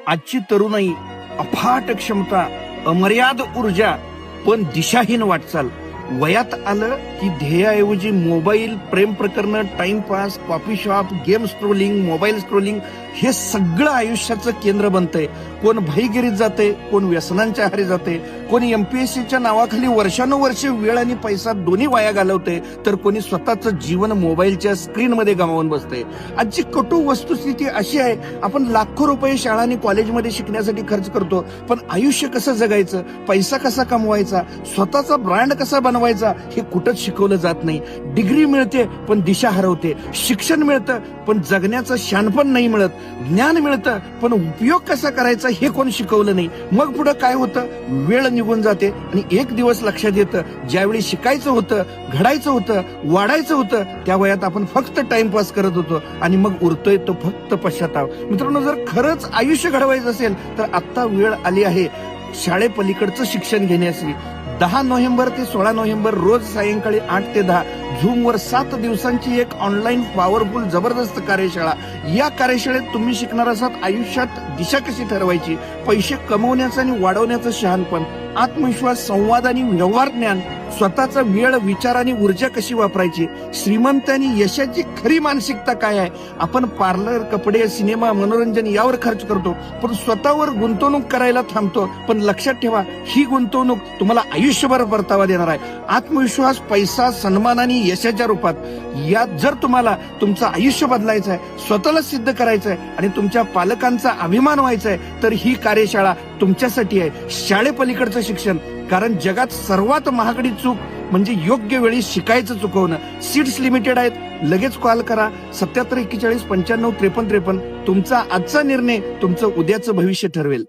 आजची तरुणाई अफाट क्षमता, अमर्याद ऊर्जा, पण दिशाहीन वाटचाल. वयात आलं की ध्येयाऐवजी मोबाईल, प्रेम प्रकरण, timepass, coffee shop, game scrolling, mobile scrolling हे सगळं आयुष्याचं केंद्र बनतंय. कोण भाईगिरीत जाते, कोण व्यसनांच्या आहारी जाते, कोणी एमपीएससीच्या नावाखाली वर्षानुवर्षे वेळ आणि पैसा दोन्ही वाया घालवते, तर कोणी स्वतःचं जीवन मोबाईलच्या स्क्रीनमध्ये गमावून बसते. आजची कटू वस्तुस्थिती अशी आहे, आपण लाखो रुपये शाळा आणि कॉलेजमध्ये शिकण्यासाठी खर्च करतो, पण आयुष्य कसं जगायचं, पैसा कसा कमवायचा, स्वतःचा ब्रँड कसा बनवायचा हे कुठंच शिकवलं जात नाही. डिग्री मिळते पण दिशा हरवते, शिक्षण मिळतं पण जगण्याचं शाणपण नाही मिळत, ज्ञान मिळतं पण उपयोग कसा करायचा हे कोण शिकवलं नाही. मग पुढे काय होतं, वेळ निघून जाते आणि एक दिवस लक्षात येतं, ज्यावेळी शिकायचं होतं, घडायचं होतं, वाढायचं होतं, त्या वयात आपण फक्त टाइमपास करत होतो आणि मग उरतोय तो फक्त पश्चाताप. मित्रांनो, जर खरंच आयुष्य घडवायचं असेल तर आता वेळ आली आहे शाळेपलीकडचं शिक्षण घेण्याची. 10 नोव्हेंबर ते 16 नोव्हेंबर रोज सायंकाळी 8 ते 10 झूमवर 7 दिवसांची एक ऑनलाईन पॉवरफुल जबरदस्त कार्यशाळा. या कार्यशाळेत तुम्ही शिकणार असाल आयुष्यात दिशा कशी ठरवायची, पैसे कमवण्याचं आणि वाढवण्याचं शहाणपण, आत्मविश्वास, संवाद आणि व्यवहार ज्ञान, स्वतःचा वेळ, विचार आणि ऊर्जा कशी वापरायची, श्रीमंत आणि यशाची खरी मानसिकता काय आहे. आपण पार्लर, कपडे, सिनेमा, मनोरंजन यावर खर्च करतो, पण स्वतःवर गुंतवणूक करायला थांबतो. पण लक्षात ठेवा, ही गुंतवणूक तुम्हाला आयुष्यभर परतावा देणार आहे. आत्मविश्वास, पैसा, सन्मान आणि यशाच्या रूपात. यात जर तुम्हाला तुमचं आयुष्य बदलायचं आहे, स्वतःला सिद्ध करायचं आहे आणि तुमच्या पालकांचा अभिमान व्हायचा आहे, तर ही कार्यशाळा तुमच्यासाठी आहे. शाळेपलीकडचं शिक्षण, कारण जगात सर्वात महागडी चूक म्हणजे योग्य वेळी शिकायचं चुकवणं. सीट्स लिमिटेड आहेत, लगेच कॉल करा 77 41 95 53 53. तुमचा आजचा निर्णय तुमचं उद्याचं भविष्य ठरवेल.